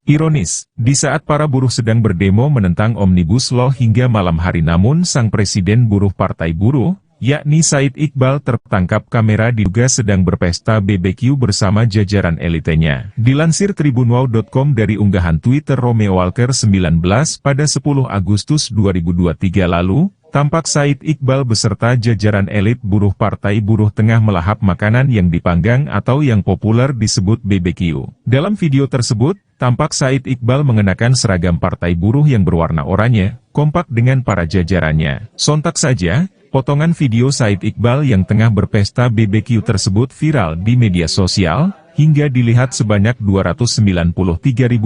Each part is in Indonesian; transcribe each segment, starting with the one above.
Ironis, di saat para buruh sedang berdemo menentang Omnibus Law hingga malam hari namun sang presiden buruh Partai Buruh, yakni Said Iqbal tertangkap kamera diduga sedang berpesta BBQ bersama jajaran elitenya. Dilansir tribunwow.com dari unggahan Twitter Romeo Walker 19 pada 10 Agustus 2023 lalu, tampak Said Iqbal beserta jajaran elit buruh Partai Buruh tengah melahap makanan yang dipanggang atau yang populer disebut BBQ. Dalam video tersebut, tampak Said Iqbal mengenakan seragam Partai Buruh yang berwarna oranye, kompak dengan para jajarannya. Sontak saja, potongan video Said Iqbal yang tengah berpesta BBQ tersebut viral di media sosial, hingga dilihat sebanyak 293.000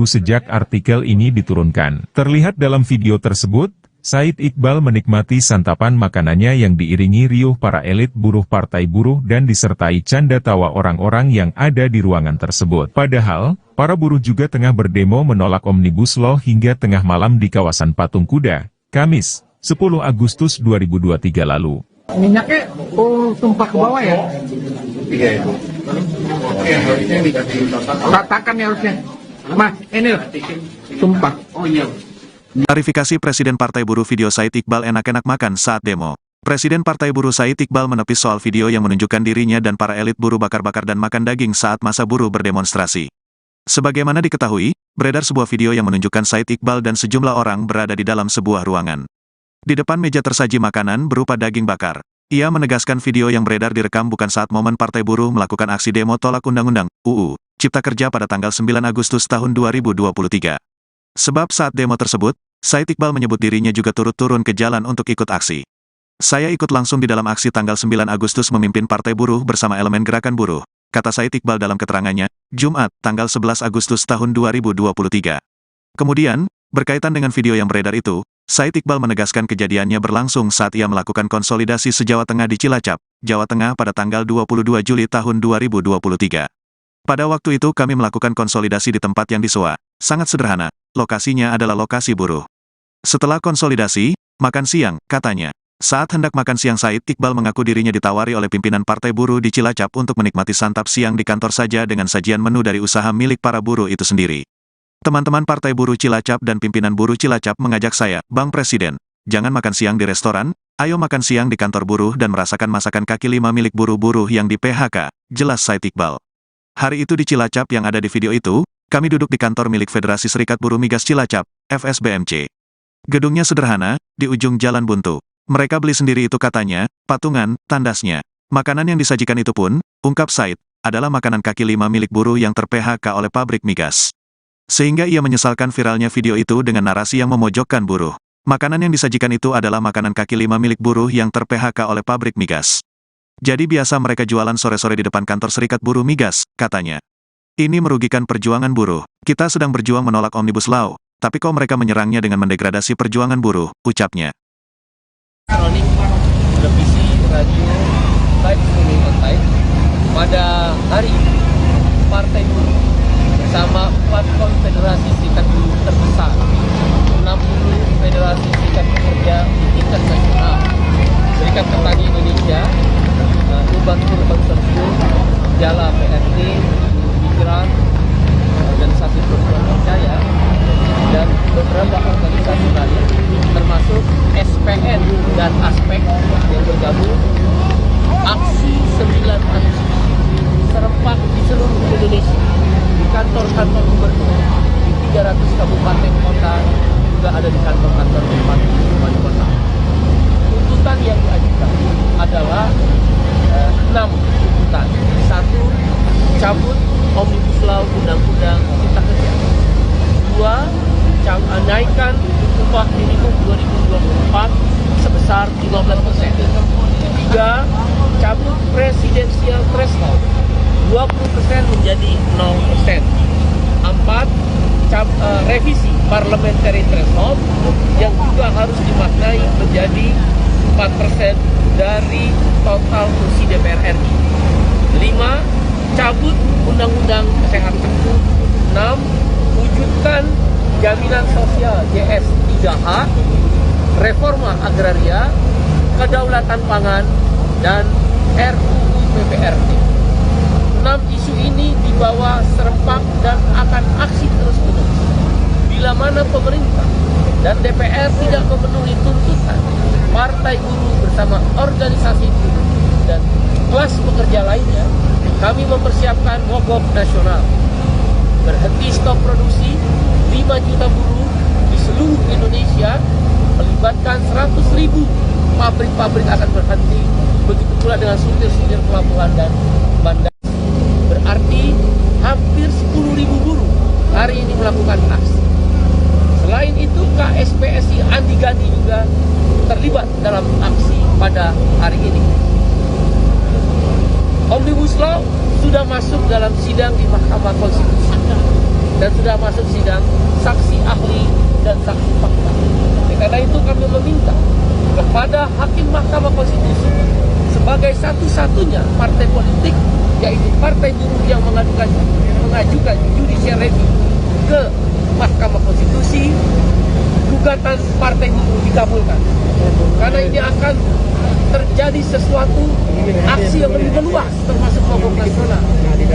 sejak artikel ini diturunkan. Terlihat dalam video tersebut, Said Iqbal menikmati santapan makanannya yang diiringi riuh para elit buruh Partai Buruh dan disertai canda tawa orang-orang yang ada di ruangan tersebut. Padahal, para buruh juga tengah berdemo menolak Omnibus Law hingga tengah malam di kawasan Patung Kuda, Kamis, 10 Agustus 2023 lalu. Minyaknya tumpah ke bawah ya? Iya itu. Ratakan ya harusnya. Mas, ini loh, tumpah. Oh iya. Klarifikasi Presiden Partai Buruh video Said Iqbal enak-enak makan saat demo. Presiden Partai Buruh Said Iqbal menepis soal video yang menunjukkan dirinya dan para elit buruh bakar-bakar dan makan daging saat masa buruh berdemonstrasi. Sebagaimana diketahui, beredar sebuah video yang menunjukkan Said Iqbal dan sejumlah orang berada di dalam sebuah ruangan. Di depan meja tersaji makanan berupa daging bakar. Ia menegaskan video yang beredar direkam bukan saat momen Partai Buruh melakukan aksi demo tolak Undang-Undang UU Cipta Kerja pada tanggal 9 Agustus tahun 2023. Sebab saat demo tersebut, Said Iqbal menyebut dirinya juga turut turun ke jalan untuk ikut aksi. Saya ikut langsung di dalam aksi tanggal 9 Agustus memimpin Partai Buruh bersama elemen gerakan buruh, kata Said Iqbal dalam keterangannya, Jumat, tanggal 11 Agustus tahun 2023. Kemudian, berkaitan dengan video yang beredar itu, Said Iqbal menegaskan kejadiannya berlangsung saat ia melakukan konsolidasi se-Jawa Tengah di Cilacap, Jawa Tengah pada tanggal 22 Juli tahun 2023. Pada waktu itu kami melakukan konsolidasi di tempat yang disewa, sangat sederhana. Lokasinya adalah lokasi buruh. Setelah konsolidasi, makan siang, katanya. Saat hendak makan siang Said Iqbal mengaku dirinya ditawari oleh pimpinan Partai Buruh di Cilacap untuk menikmati santap siang di kantor saja dengan sajian menu dari usaha milik para buruh itu sendiri. Teman-teman Partai Buruh Cilacap dan pimpinan buruh Cilacap mengajak saya, Bang Presiden, jangan makan siang di restoran, ayo makan siang di kantor buruh dan merasakan masakan kaki lima milik buruh-buruh yang di PHK, jelas Said Iqbal. Hari itu di Cilacap yang ada di video itu, kami duduk di kantor milik Federasi Serikat Buruh Migas Cilacap, FSBMC. Gedungnya sederhana, di ujung jalan buntu. Mereka beli sendiri itu katanya, patungan, tandasnya. Makanan yang disajikan itu pun, ungkap Said, adalah makanan kaki lima milik buruh yang ter-PHK oleh pabrik migas. Sehingga ia menyesalkan viralnya video itu dengan narasi yang memojokkan buruh. Makanan yang disajikan itu adalah makanan kaki lima milik buruh yang ter-PHK oleh pabrik migas. Jadi biasa mereka jualan sore-sore di depan kantor Serikat Buruh Migas, katanya. Ini merugikan perjuangan buruh. Kita sedang berjuang menolak Omnibus Law, tapi kok mereka menyerangnya dengan mendegradasi perjuangan buruh, ucapnya. Elektronik, televisi, radio, live streaming online pada hari Partai Buruh bersama 4 konfederasi serikat buruh terbesar, 60 federasi serikat pekerja di tingkat nasional, Serikat Petani Indonesia, Urban Consortium, Jala PRT, organisasi perempuan percaya, dan beberapa organisasi lain, termasuk SPN dan ASPEK yang bergabung, aksi 9 Agustus serempak di seluruh Indonesia, di kantor-kantor gubernur, di 300 kabupaten kota, juga ada di kantor-kantor bupati wali kota. Tuntutan yang diajukan adalah 6 tuntutan. 1. Cabut Omnibus Law Undang-Undang Cipta Kerja. 2. Naikkan upah minimum 2024 sebesar 15%. 3. Cabut presidensial threshold 20% menjadi 0%. 4. Revisi parliamentary threshold yang juga harus dimaknai menjadi 4% dari total kursi DPR RI. 5. Cabut Undang-Undang Kesehatan. 6. Wujudkan jaminan sosial JS 3H, reforma agraria, kedaulatan pangan, dan RUU PPRT. isu ini dibawa serempak dan akan aksi terus-menerus. Bila mana pemerintah dan DPR tidak memenuhi tuntutan Partai Buruh bersama organisasi buruh dan kelas pekerja lainnya, kami mempersiapkan mogok nasional. Berhenti stop produksi 5 juta buruh di seluruh Indonesia, melibatkan 100.000 pabrik-pabrik akan berhenti, begitu pula dengan supir-supir pelabuhan dan bandar. Berarti hampir 10.000 buruh hari ini melakukan aksi. Selain itu, KSPSI Andi Gani juga terlibat dalam aksi pada hari ini. Omnibus Law sudah masuk dalam sidang di Mahkamah Konstitusi dan sudah masuk sidang saksi ahli dan saksi fakta. Karena itu kami meminta kepada Hakim Mahkamah Konstitusi sebagai satu-satunya partai politik, yaitu Partai Buruh yang mengajukan judicial review ke Mahkamah Konstitusi, gugatan Partai Buruh dikabulkan. Karena ini akan terjadi sesuatu aksi yang lebih meluas, termasuk mogok nasional.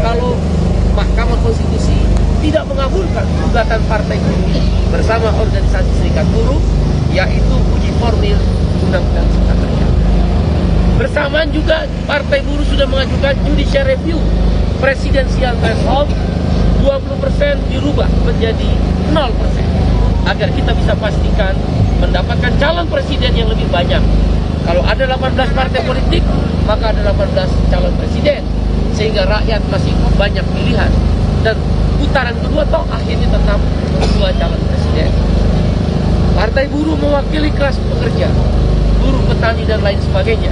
Kalau Mahkamah Konstitusi tidak mengabulkan gugatan Partai Buruh bersama organisasi serikat buruh, yaitu uji formil Undang-Undang Cipta Kerja. Bersamaan juga Partai Buruh sudah mengajukan judicial review presidensial threshold 20% dirubah menjadi 0%, agar kita bisa pastikan mendapatkan calon presiden yang lebih banyak. Kalau ada 18 partai politik, maka ada 18 calon presiden, sehingga rakyat masih banyak pilihan. Dan putaran kedua toh akhirnya tetap 2 calon presiden. Partai Buruh mewakili kelas pekerja, buruh, petani, dan lain sebagainya,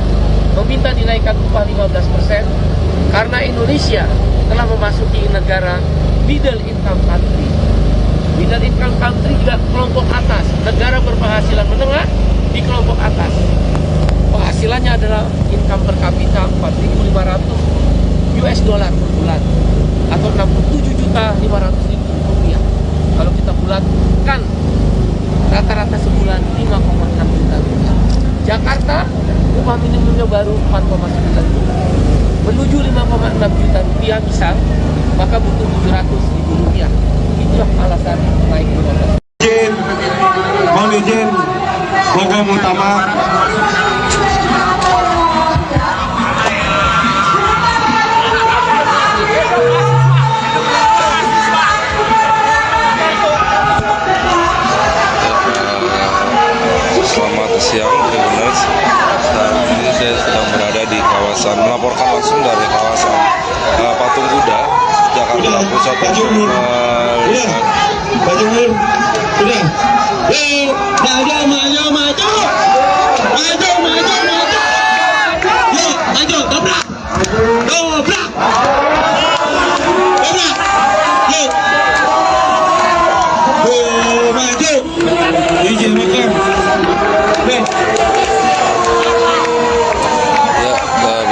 meminta dinaikkan upah 15% karena Indonesia telah memasuki negara middle income country. Middle income country juga kelompok atas, negara berpenghasilan menengah di kelompok atas. Penghasilannya adalah income per kapita 4.500 US dollar per bulan atau 67.500.000 rupiah. Kalau kita bulatkan rata-rata sebulan 5,6 juta rupiah. Jakarta upah minimumnya baru 4,9 juta. Menuju 5,6 juta rupiah misal, maka butuh 700.000 rupiah. Itulah alasan naik 15. Mohon izin, program utama. Selamat siang, Tribuners. Saat ini saya sedang berada di kawasan, melaporkan langsung dari kawasan Patung Kuda, Jakarta Pusat.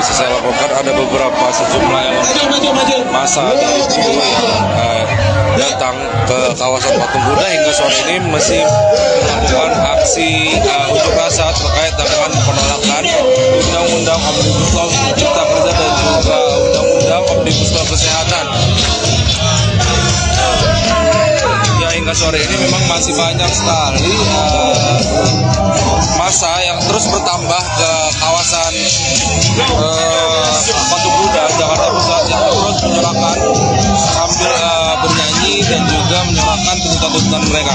Bisa saya laporkan ada beberapa sejumlah masa dari buruh yang datang ke kawasan Patung Kuda hingga sore ini masih melakukan aksi unjuk rasa terkait dengan penolakan Undang-Undang Omnibus Law Cipta Kerja dan juga Undang-Undang Omnibus Law Kesehatan. Ya, hingga sore ini memang masih banyak sekali massa yang terus bertambah ke kawasan Patung Kuda, Jakarta Pusat, yang terus menyuarakan sambil bernyanyi dan juga menyuarakan tuntutan-tuntutan mereka.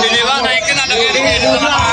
Ini lah naikin ada kiri di tengah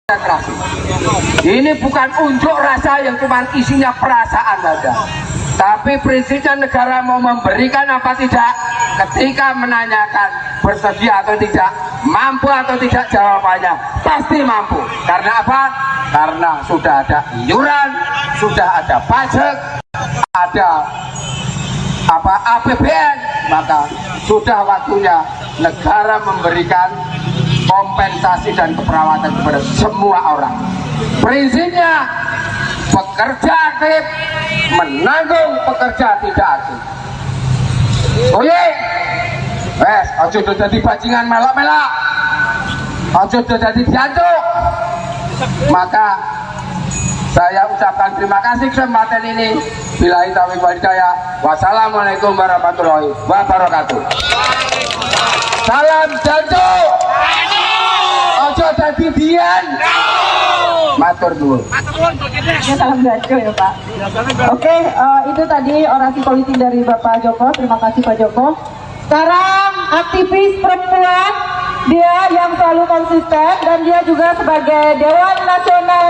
konsentrasi. Ini bukan unjuk rasa yang cuma isinya perasaan saja. Tapi prinsipnya negara mau memberikan apa tidak ketika menanyakan bersedia atau tidak, mampu atau tidak, jawabannya pasti mampu. Karena apa? Karena sudah ada iuran, sudah ada pajak, ada APBN, maka sudah waktunya negara memberikan kompensasi dan keperawatan kepada semua orang. Prinsipnya pekerja aktif menanggung pekerja tidak aktif. Oke, ojo udah jadi bajingan melak-melak, ojo udah jadi jantung. Maka saya ucapkan terima kasih kesempatan ini. Billahi taufiq wal hidayah. Wassalamualaikum warahmatullahi wabarakatuh. Salam jantung. Ojo dadi dian. Matur nuwun. Ya, salam gajo ya Pak. Oke, itu tadi orasi politik dari Bapak Joko. Terima kasih Pak Joko. Sekarang aktivis perempuan, dia yang selalu konsisten dan dia juga sebagai Dewan Nasional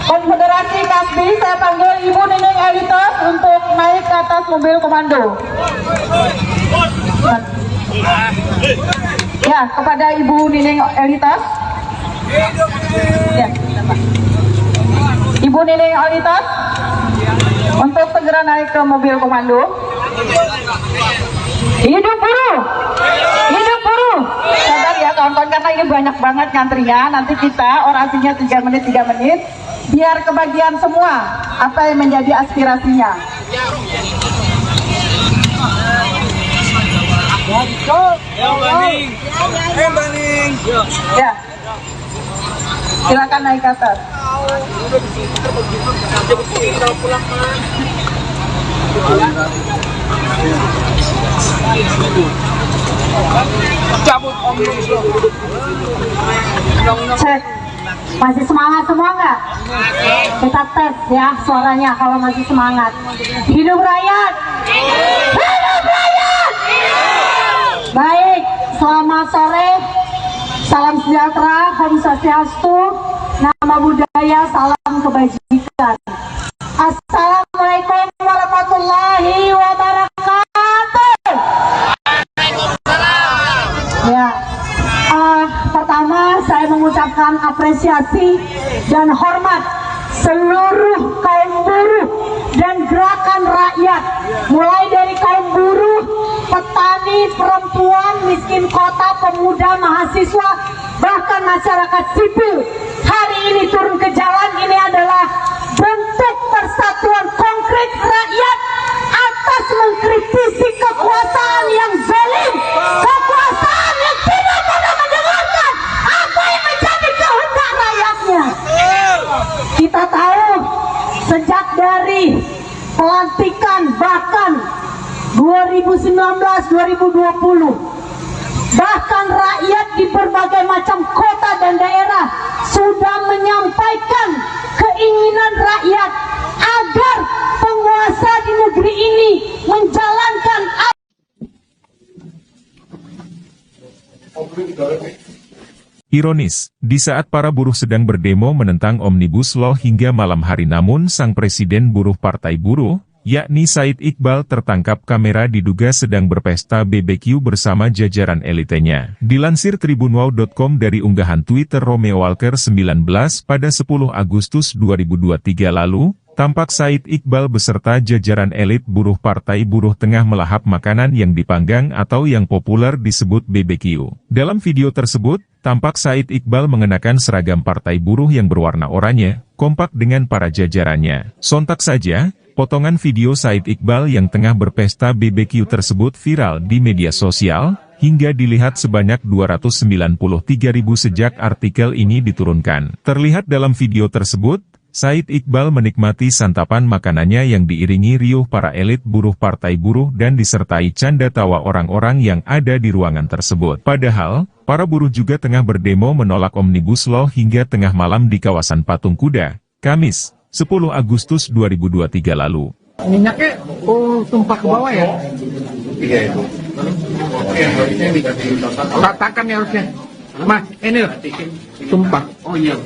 Konfederasi Kasbi, saya panggil Ibu Nining Elitos untuk naik ke atas mobil komando. Ya, kepada Ibu Nining Elitos. Ya, Ibu Nining Elitos untuk segera naik ke mobil komando. Hidup buruh! Hidup buruh! Sabar ya kawan-kawan, karena ini banyak banget ngantrinya. Nanti kita orasinya 3 menit, 3 menit. Biar kebagian semua apa yang menjadi aspirasinya. Ya, silakan naik ke atas. Cek, masih semangat semua nggak? Kita tes ya suaranya kalau masih semangat. Hidup rakyat! Hidup rakyat! Baik, selamat sore. Salam sejahtera, Om Swastiastu, nama budaya, salam kebajikan. Assalamualaikum warahmatullahi wabarakatuh. Ya, pertama saya mengucapkan apresiasi dan hormat seluruh kaum buruh dan gerakan rakyat, mulai dari kaum buruh, petani, perempuan, miskin kota, pemuda, mahasiswa, bahkan masyarakat sipil. Hari ini turun ke jalan, ini adalah bentuk persatuan konkret rakyat atas mengkritisi kekuasaan yang zalim, kekuasaan yang tidak pernah mendengarkan apa yang menjadi kehendak rakyatnya. Kita tahu sejak dari pelantikan bahkan 2019-2020, bahkan rakyat di berbagai macam kota dan daerah sudah menyampaikan keinginan rakyat agar penguasa di negeri ini menjalankan Ironis, di saat para buruh sedang berdemo menentang Omnibus Law hingga malam hari, namun sang Presiden Buruh Partai Buruh, yakni Said Iqbal, tertangkap kamera diduga sedang berpesta BBQ bersama jajaran elitenya. Dilansir tribunwow.com dari unggahan Twitter Romeo Walker 19 pada 10 Agustus 2023 lalu, tampak Said Iqbal beserta jajaran elit buruh Partai Buruh tengah melahap makanan yang dipanggang atau yang populer disebut BBQ. Dalam video tersebut, tampak Said Iqbal mengenakan seragam Partai Buruh yang berwarna oranye, kompak dengan para jajarannya. Sontak saja, potongan video Said Iqbal yang tengah berpesta BBQ tersebut viral di media sosial, hingga dilihat sebanyak 293.000 sejak artikel ini diturunkan. Terlihat dalam video tersebut, Said Iqbal menikmati santapan makanannya yang diiringi riuh para elit buruh Partai Buruh dan disertai canda tawa orang-orang yang ada di ruangan tersebut. Padahal, para buruh juga tengah berdemo menolak Omnibus Law hingga tengah malam di kawasan Patung Kuda, Kamis, 10 Agustus 2023 lalu. Minyaknya tumpah ke bawah ya? Iya. Ratakan ya harusnya. Mas, ini tumpah. Oh iya.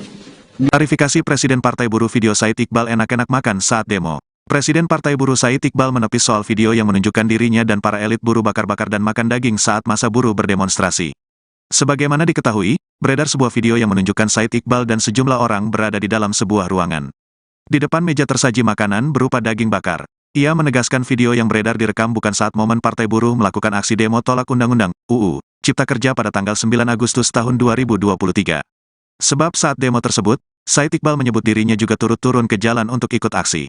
Klarifikasi Presiden Partai Buruh video Said Iqbal enak-enak makan saat demo. Presiden Partai Buruh Said Iqbal menepis soal video yang menunjukkan dirinya dan para elit buruh bakar-bakar dan makan daging saat masa buruh berdemonstrasi. Sebagaimana diketahui, beredar sebuah video yang menunjukkan Said Iqbal dan sejumlah orang berada di dalam sebuah ruangan. Di depan meja tersaji makanan berupa daging bakar. Ia menegaskan video yang beredar direkam bukan saat momen Partai Buruh melakukan aksi demo tolak Undang-Undang UU Cipta Kerja pada tanggal 9 Agustus tahun 2023. Sebab saat demo tersebut, Said Iqbal menyebut dirinya juga turut turun ke jalan untuk ikut aksi.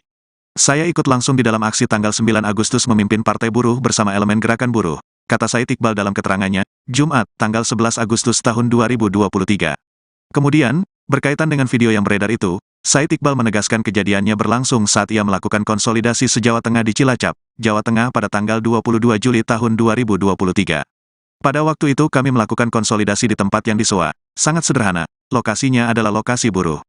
Saya ikut langsung di dalam aksi tanggal 9 Agustus memimpin Partai Buruh bersama elemen gerakan buruh, kata Said Iqbal dalam keterangannya, Jumat, tanggal 11 Agustus tahun 2023. Kemudian, berkaitan dengan video yang beredar itu, Said Iqbal menegaskan kejadiannya berlangsung saat ia melakukan konsolidasi se-Jawa Tengah di Cilacap, Jawa Tengah pada tanggal 22 Juli tahun 2023. Pada waktu itu kami melakukan konsolidasi di tempat yang disewa. Sangat sederhana, lokasinya adalah lokasi buruh.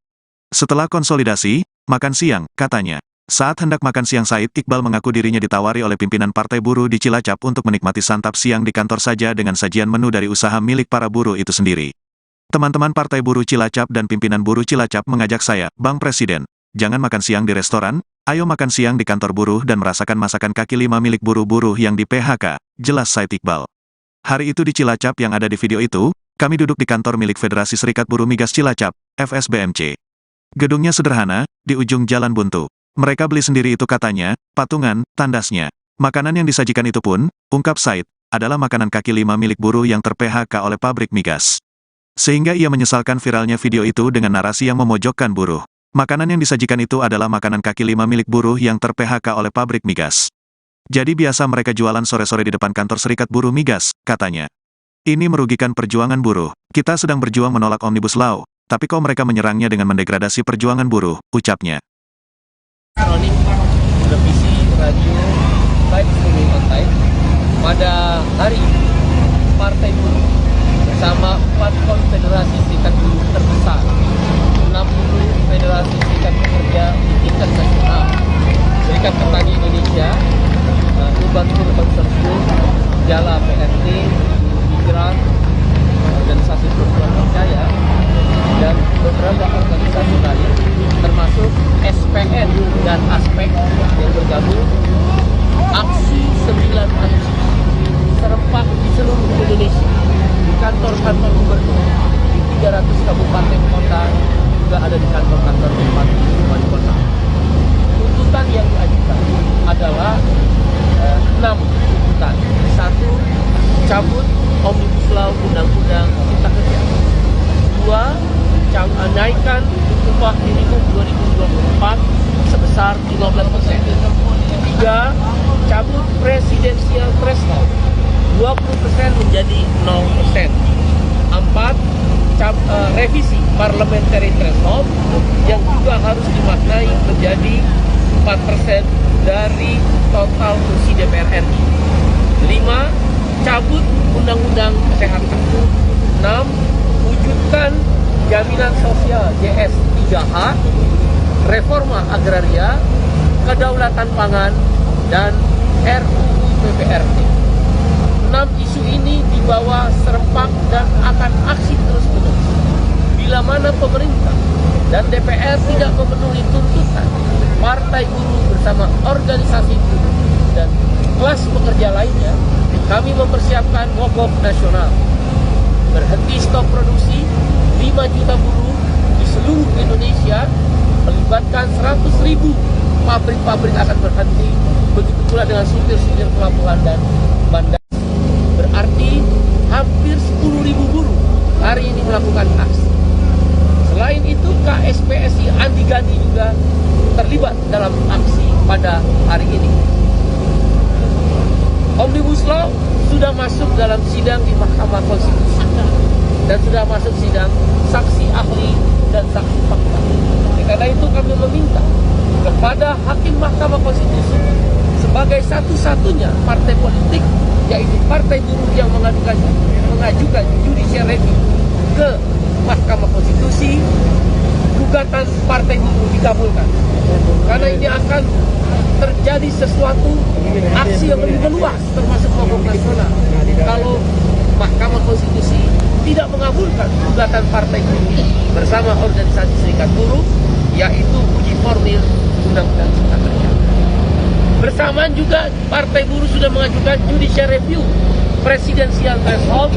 Setelah konsolidasi, makan siang, katanya. Saat hendak makan siang Said Iqbal mengaku dirinya ditawari oleh pimpinan Partai Buruh di Cilacap untuk menikmati santap siang di kantor saja dengan sajian menu dari usaha milik para buruh itu sendiri. Teman-teman Partai Buruh Cilacap dan pimpinan buruh Cilacap mengajak saya, Bang Presiden, jangan makan siang di restoran, ayo makan siang di kantor buruh dan merasakan masakan kaki lima milik buruh-buruh yang di PHK, jelas Said Iqbal. Hari itu di Cilacap yang ada di video itu, kami duduk di kantor milik Federasi Serikat Buruh Migas Cilacap, FSBMC. Gedungnya sederhana, di ujung jalan buntu. Mereka beli sendiri itu katanya, patungan, tandasnya. Makanan yang disajikan itu pun, ungkap Said, adalah makanan kaki lima milik buruh yang ter-PHK oleh pabrik migas. Sehingga ia menyesalkan viralnya video itu dengan narasi yang memojokkan buruh. Makanan yang disajikan itu adalah makanan kaki lima milik buruh yang ter-PHK oleh pabrik migas. Jadi biasa mereka jualan sore-sore di depan kantor Serikat Buruh Migas, katanya. Ini merugikan perjuangan buruh. Kita sedang berjuang menolak Omnibus Law, tapi kok mereka menyerangnya dengan mendegradasi perjuangan buruh, ucapnya. Elektronik, televisi, radio, live streaming online. Pada hari ini, Partai Buruh bersama 4 konfederasi serikat buruh terbesar, 60 federasi serikat pekerja di tingkat nasional, Serikat Petani Indonesia, Urban Konsorsium, Jala PRT, Migran, Organisasi Perempuan Percaya, dan beberapa organisasi lain, termasuk SPN dan Aspek yang bergabung, aksi 9 Agustus serempak di seluruh Indonesia, di kantor-kantor gubernur, di 300 kabupaten kota, juga ada di kantor-kantor bupati wali kota. Tuntutan yang diajukan adalah 6 tuntutan. 1. Cabut Omnibus Law Undang-Undang Cipta Kerja. 2. Naikkan upah minimum 2024 sebesar 15%. 3. Cabut presidensial threshold 20% menjadi 0%. 4. Revisi parliamentary threshold yang juga harus dimaknai menjadi 4% dari total kursi DPR RI. 5. Cabut Undang-Undang Kesehatan. 6. Wujudkan Jaminan Sosial JS 3H, Reforma Agraria, Kedaulatan Pangan, dan RUU PPRT. 6 isu ini dibawa serempak dan akan aksi terus-menerus. Bila mana pemerintah dan DPR tidak memenuhi tuntutan Partai Buruh bersama organisasi buruh dan kelas pekerja lainnya, kami mempersiapkan mogok nasional. Berhenti stop produksi 5 juta buruh di seluruh Indonesia, melibatkan 100.000 pabrik-pabrik akan berhenti, begitu pula dengan supir-supir pelabuhan dan bandara. Berarti hampir 10.000 buruh hari ini melakukan aksi. Selain itu, KSPSI Andi Gani juga terlibat dalam aksi pada hari ini. Omnibus Law sudah masuk dalam sidang di Mahkamah Konstitusi dan sudah masuk sidang saksi ahli dan saksi fakta. Karena itu kami meminta kepada Hakim Mahkamah Konstitusi sebagai satu-satunya partai politik, yaitu Partai Buruh yang mengajukan judicial review ke Mahkamah Konstitusi, gugatan Partai Buruh dikabulkan. Karena ini akan terjadi sesuatu aksi yang lebih meluas, termasuk mogok nasional. Kalau Mahkamah Konstitusi tidak mengabulkan gugatan Partai Buruh bersama organisasi serikat buruh, yaitu uji formil Undang-Undang Cipta Kerja. Bersamaan juga Partai Buruh sudah mengajukan judicial review presidensial threshold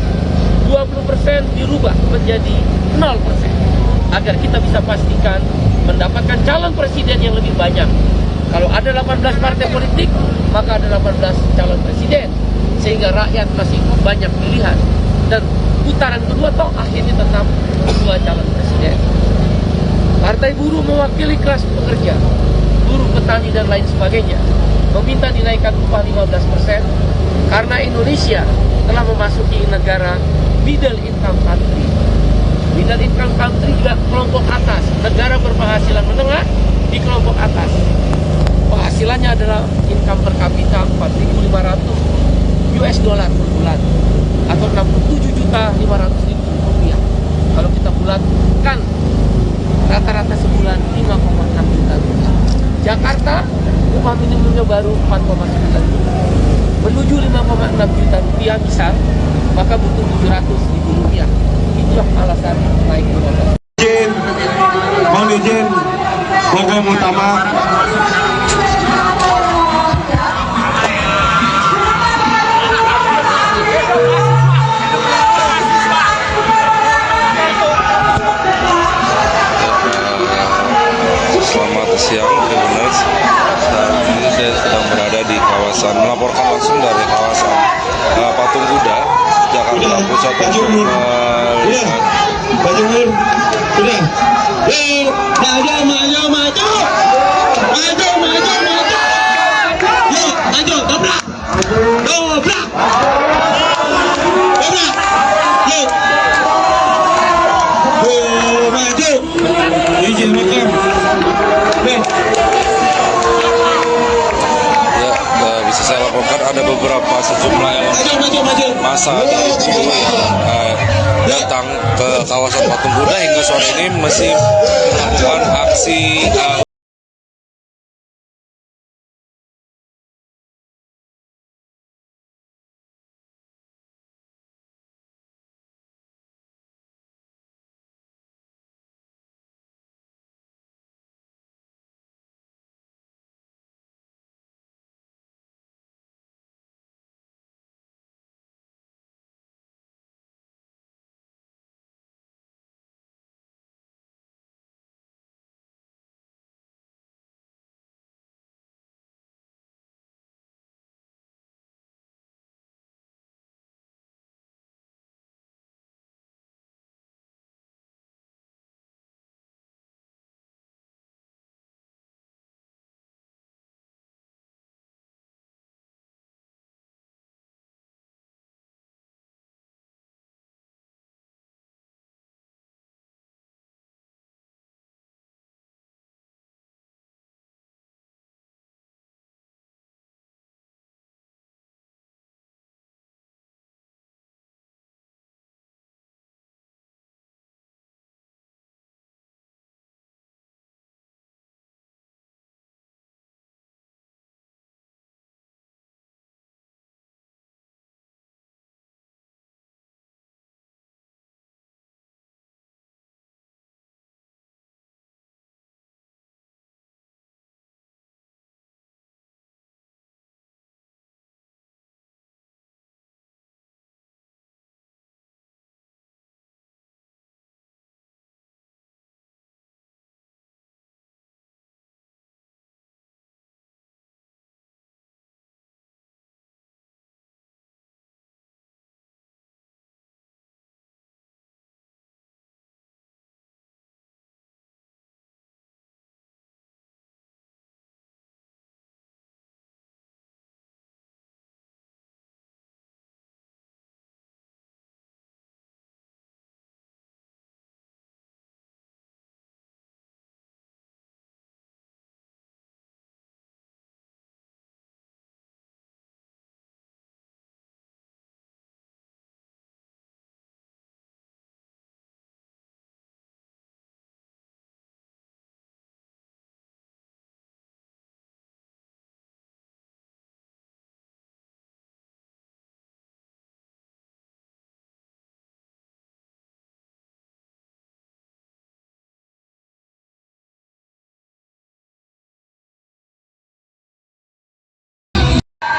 20% dirubah menjadi 0% agar kita bisa pastikan mendapatkan calon presiden yang lebih banyak. Kalau ada 18 partai politik, maka ada 18 calon presiden, sehingga rakyat masih banyak pilihan. Dan putaran kedua toh akhirnya tetap 2 calon presiden. Partai Buruh mewakili kelas pekerja, buruh, petani, dan lain sebagainya, meminta dinaikkan upah 15% karena Indonesia telah memasuki negara middle income country. Middle income country juga kelompok atas, negara berpenghasilan menengah di kelompok atas. Penghasilannya adalah income per kapita 4.500 US dollar per bulan atau 67.500.000 rupiah. Kalau kita bulatkan rata-rata sebulan 5,6 juta rupiah. Jakarta upah minimumnya baru 4,9 juta. Menuju 5,6 juta rupiah misal, maka butuh 700.000 rupiah. Itulah alasan naik 15. Mohon izin, program utama. Selamat siang, Tribuners. Saat ini saya sedang berada di kawasan, melaporkan langsung dari kawasan Patung Kuda, Jakarta Pusat untuk melihat Baju sudah. Maju, maju, maju. Maju, maju, maju. Yuk, maju, dobrak. Dobrak. Dobrak. Yuk. Maju. Izin rekam. ya, bisa saya laporkan ada beberapa sejumlah masa dari buruh yang datang ke kawasan Patung Kuda hingga sore ini masih melakukan aksi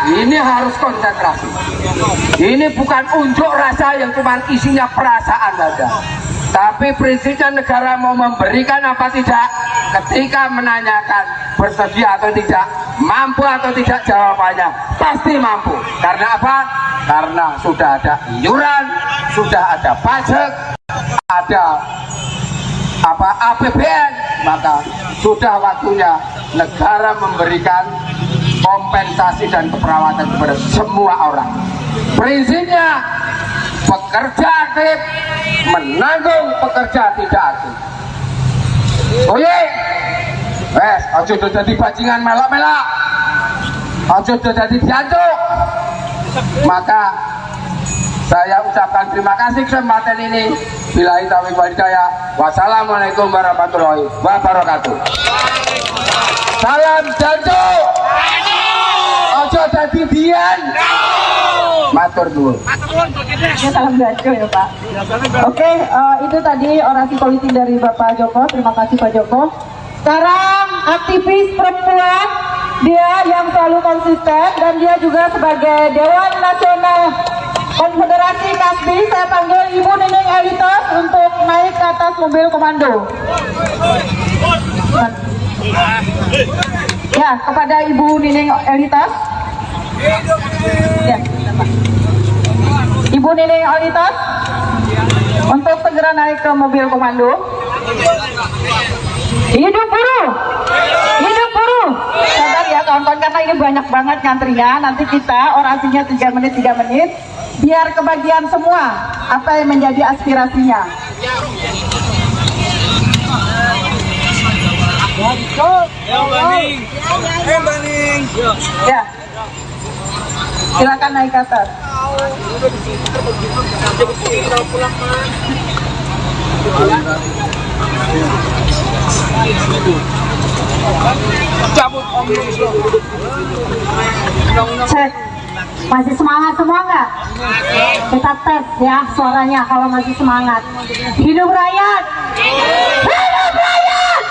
ini harus konsentrasi. Ini bukan unjuk rasa yang cuma isinya perasaan saja. Tapi prinsipnya negara mau memberikan apa tidak, ketika menanyakan bersedia atau tidak, mampu atau tidak, jawabannya pasti mampu. Karena apa? Karena sudah ada iuran, sudah ada pajak, ada APBN, maka sudah waktunya negara memberikan kompensasi dan keperawatan kepada semua orang. Prinsipnya pekerja aktif menanggung pekerja tidak aktif. Oh iya, ojo jadi bajingan melak-melak, ojo jadi diancuk. Maka saya ucapkan terima kasih kesempatan ini. Billahi taufiq wal hidayah. Wassalamualaikum warahmatullahi wabarakatuh. Salam jancuk. Ojo dadi dian. Matur nuwun. Salam gaco ya Pak. Oke, itu tadi orasi politik dari Bapak Joko. Terima kasih Pak Joko. Sekarang aktivis perempuan, dia yang selalu konsisten dan dia juga sebagai Dewan Nasional Konfederasi Kasbi, saya panggil Ibu Nining Elitos untuk naik ke atas mobil komando. Ya, kepada Ibu Nining Elitos. Ya, Ibu Nining Elitos untuk segera naik ke mobil komando. Hidup buruh, hidup buruh. Sabar ya kawan-kawan, karena ini banyak banget ngantrinya. Nanti kita orasinya 3 menit, biar kebagian semua apa yang menjadi aspirasinya. Ya, silakan naik ke atas. Cek, masih semangat semua nggak? Kita tes ya suaranya kalau masih semangat. Hidup rakyat! Hidup rakyat!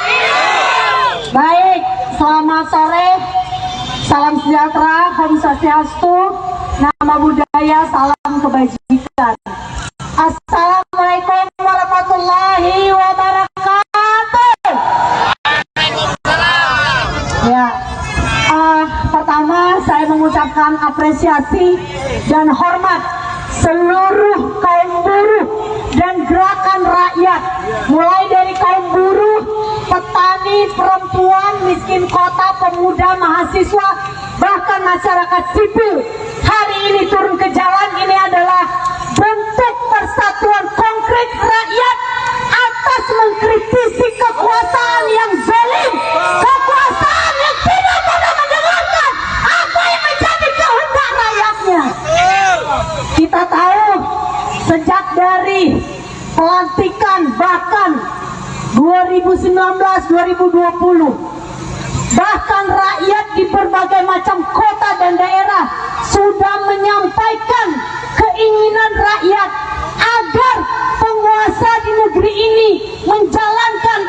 Baik, selamat sore, salam sejahtera, Om Swastiastu, nama budaya, salam kebajikan. Assalamualaikum warahmatullahi wabarakatuh. Ya, pertama saya mengucapkan apresiasi dan hormat seluruh kaum buruh dan gerakan rakyat, mulai dari kaum buruh, petani, perempuan, miskin kota, pemuda, mahasiswa, bahkan masyarakat sipil. Hari ini turun ke jalan, ini adalah bentuk persatuan konkret rakyat atas mengkritisi kekuasaan yang zalim, kekuasaan yang tidak pernah mendengarkan apa yang menjadi kehendak rakyatnya. Kita tahu sejak dari pelantikan bahkan 2019-2020, bahkan rakyat di berbagai macam kota dan daerah sudah menyampaikan keinginan rakyat agar penguasa di negeri ini menjalankan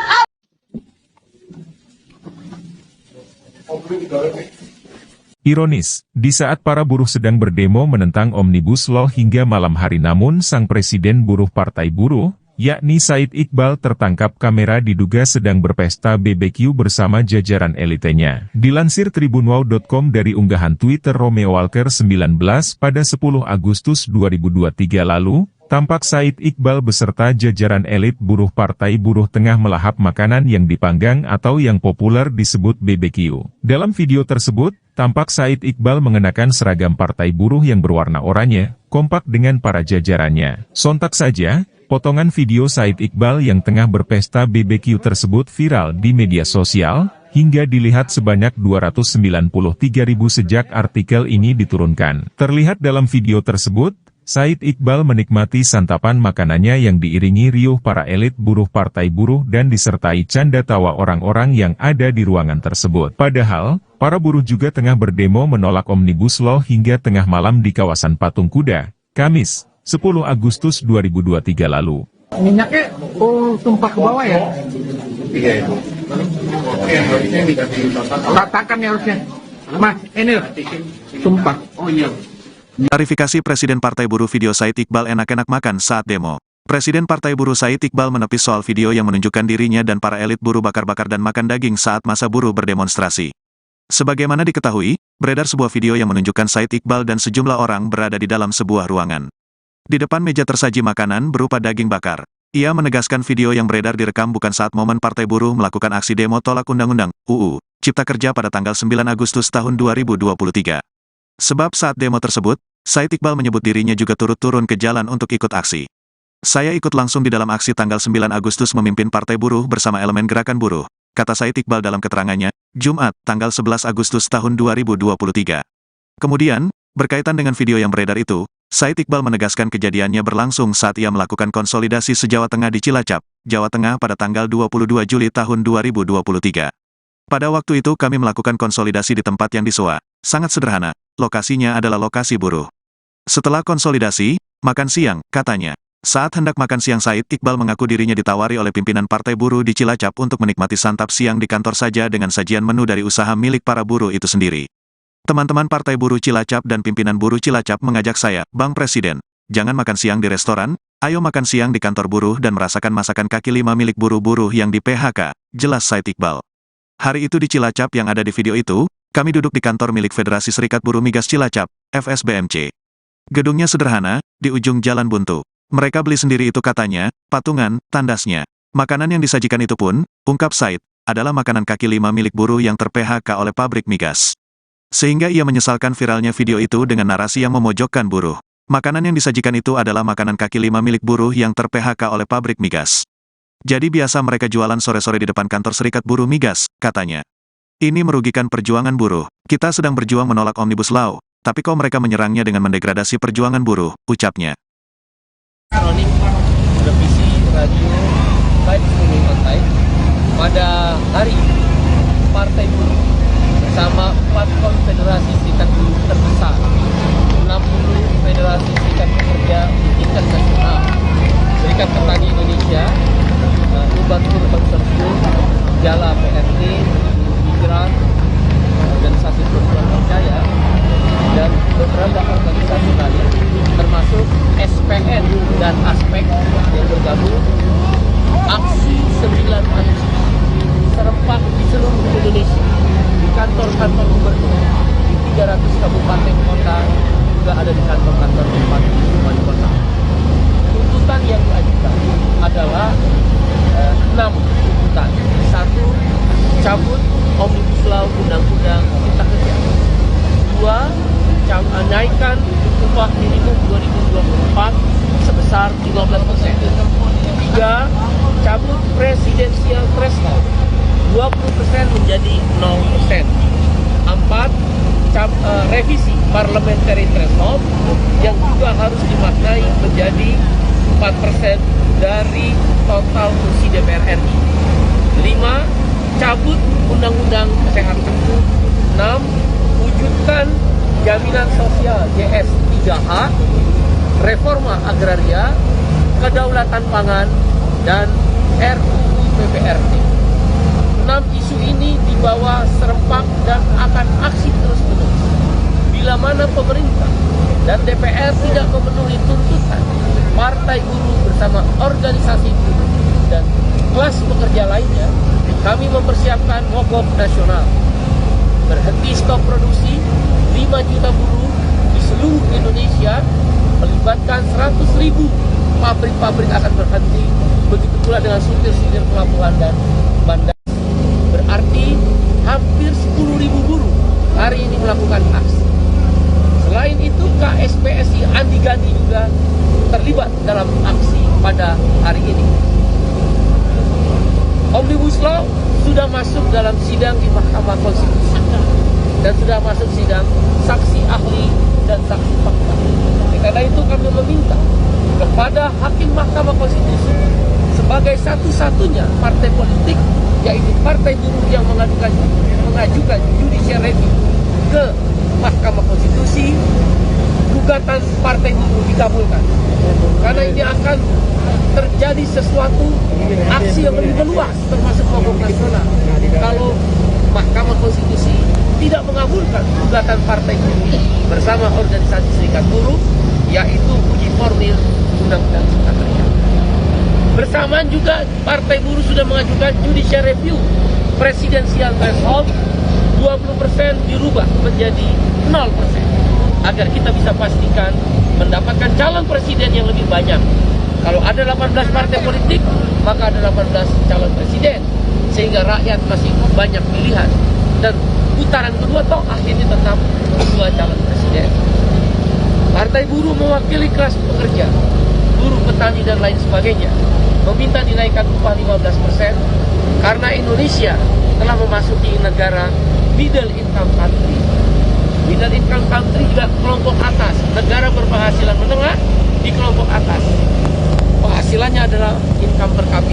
Ironis, di saat para buruh sedang berdemo menentang Omnibus Law hingga malam hari, namun sang Presiden Buruh Partai Buruh, yakni Said Iqbal, tertangkap kamera diduga sedang berpesta BBQ bersama jajaran elitenya. Dilansir tribunwow.com dari unggahan Twitter Romeo Walker 19 pada 10 Agustus 2023 lalu, tampak Said Iqbal beserta jajaran elit buruh Partai Buruh tengah melahap makanan yang dipanggang atau yang populer disebut BBQ. Dalam video tersebut, tampak Said Iqbal mengenakan seragam Partai Buruh yang berwarna oranye, kompak dengan para jajarannya. Sontak saja, potongan video Said Iqbal yang tengah berpesta BBQ tersebut viral di media sosial, hingga dilihat sebanyak 293.000 sejak artikel ini diturunkan. Terlihat dalam video tersebut, Said Iqbal menikmati santapan makanannya yang diiringi riuh para elit buruh Partai Buruh dan disertai canda tawa orang-orang yang ada di ruangan tersebut. Padahal, para buruh juga tengah berdemo menolak Omnibus Law hingga tengah malam di kawasan Patung Kuda, Kamis, 10 Agustus 2023 lalu. Minyaknya tumpah ke bawah ya? Iya. Ratakan ya harusnya. Mas, ini sumpah. Oh iya. Klarifikasi Presiden Partai Buruh video Said Iqbal enak-enak makan saat demo. Presiden Partai Buruh Said Iqbal menepis soal video yang menunjukkan dirinya dan para elit buruh bakar-bakar dan makan daging saat masa buruh berdemonstrasi. Sebagaimana diketahui, beredar sebuah video yang menunjukkan Said Iqbal dan sejumlah orang berada di dalam sebuah ruangan. Di depan meja tersaji makanan berupa daging bakar. Ia menegaskan video yang beredar direkam bukan saat momen Partai Buruh melakukan aksi demo tolak Undang-Undang UU Cipta Kerja pada tanggal 9 Agustus tahun 2023. Sebab saat demo tersebut, Said Iqbal menyebut dirinya juga turut turun ke jalan untuk ikut aksi. Saya ikut langsung di dalam aksi tanggal 9 Agustus memimpin Partai Buruh bersama elemen gerakan buruh, kata Said Iqbal dalam keterangannya, Jumat, tanggal 11 Agustus tahun 2023. Kemudian, berkaitan dengan video yang beredar itu, Said Iqbal menegaskan kejadiannya berlangsung saat ia melakukan konsolidasi se-Jawa Tengah di Cilacap, Jawa Tengah pada tanggal 22 Juli tahun 2023. Pada waktu itu kami melakukan konsolidasi di tempat yang disewa. Sangat sederhana, lokasinya adalah lokasi buruh. Setelah konsolidasi, makan siang, katanya. Saat hendak makan siang Said Iqbal mengaku dirinya ditawari oleh pimpinan Partai Buruh di Cilacap untuk menikmati santap siang di kantor saja dengan sajian menu dari usaha milik para buruh itu sendiri. Teman-teman Partai Buruh Cilacap dan pimpinan buruh Cilacap mengajak saya, Bang Presiden, jangan makan siang di restoran, ayo makan siang di kantor buruh dan merasakan masakan kaki lima milik buruh-buruh yang di PHK, jelas Said Iqbal. Hari itu di Cilacap yang ada di video itu, kami duduk di kantor milik Federasi Serikat Buruh Migas Cilacap, FSBMC. Gedungnya sederhana, di ujung jalan buntu. Mereka beli sendiri itu katanya, patungan, tandasnya. Makanan yang disajikan itu pun, ungkap Said, adalah makanan kaki lima milik buruh yang ter-PHK oleh pabrik migas. Sehingga ia menyesalkan viralnya video itu dengan narasi yang memojokkan buruh. Makanan yang disajikan itu adalah makanan kaki lima milik buruh yang ter-PHK oleh pabrik migas. Jadi biasa mereka jualan sore-sore di depan kantor Serikat Buruh Migas, katanya. Ini merugikan perjuangan buruh. Kita sedang berjuang menolak Omnibus Law, tapi kok mereka menyerangnya dengan mendegradasi perjuangan buruh, ucapnya. Elektronik, televisi, radio, live streaming online. Pada hari ini, Partai Buruh bersama 4 konfederasi serikat buruh terbesar, 60 federasi serikat pekerja tingkat nasional, Serikat Petani Indonesia, Ubatur Konsorsium, Jala PRT, Migran, Organisasi Perempuan Percaya, dan beberapa organisasi lain, termasuk SPN dan Aspek yang bergabung, aksi 9 Agustus serempak di seluruh Indonesia, di kantor-kantor gubernur, di 300 kabupaten kota, juga ada di kantor-kantor bupati wali kota. Tuntutan yang diajukan adalah 6 tuntutan. 1. Cabut Omnibus Law Undang-Undang Cipta Kerja. 2. Naikkan upah minimum 2024 sebesar 15%. 3. Cabut presidensial threshold 20% menjadi 0%. 4. Revisi parliamentary threshold yang juga harus dimaknai menjadi 4% dari total kursi DPR RI. 5. Cabut Undang-Undang Kesehatan. 6. Wujudkan Jaminan Sosial JS 3H, Reforma Agraria, Kedaulatan Pangan, dan RUU PPRT. 6 isu ini dibawa serempak dan akan aksi terus-menerus. Bila mana pemerintah dan DPR tidak memenuhi tuntutan Partai Buruh bersama organisasi buruh dan kelas pekerja lainnya, kami mempersiapkan mogok nasional. Berhenti stop produksi 5 juta buruh di seluruh Indonesia, melibatkan 100.000 pabrik-pabrik akan berhenti, begitu pula dengan supir-supir pelabuhan dan bandara. Berarti hampir 10.000 buruh hari ini melakukan aksi. Selain itu, KSPSI Andi Gani juga terlibat dalam aksi pada hari ini. Omnibus Law sudah masuk dalam sidang di Mahkamah Konstitusi dan sudah masuk sidang saksi ahli dan saksi fakta. Karena itu kami meminta kepada Hakim Mahkamah Konstitusi sebagai satu-satunya partai politik, yaitu Partai Buruh yang mengajukan judicial review ke Mahkamah Konstitusi, gugatan Partai Buruh dikabulkan. Karena ini akan terjadi sesuatu aksi yang lebih meluas, termasuk mogok nasional. Kalau Mahkamah Konstitusi tidak mengabulkan gugatan partai buruh bersama organisasi serikat buruh, yaitu uji formil Undang-Undang Cipta Kerja. Bersamaan juga partai buruh sudah mengajukan judicial review presidensial threshold 20% dirubah menjadi 0% agar kita bisa pastikan mendapatkan calon presiden yang lebih banyak. Kalau ada 18 partai politik, maka ada 18 calon presiden, sehingga rakyat masih banyak pilihan. Dan putaran kedua toh akhirnya tetap 2 calon presiden. Partai buruh mewakili kelas pekerja, buruh petani dan lain sebagainya, meminta dinaikkan upah 15% karena Indonesia telah memasuki negara middle income country. Middle income country juga kelompok atas, negara berpenghasilan menengah di kelompok atas. Penghasilannya adalah income per capita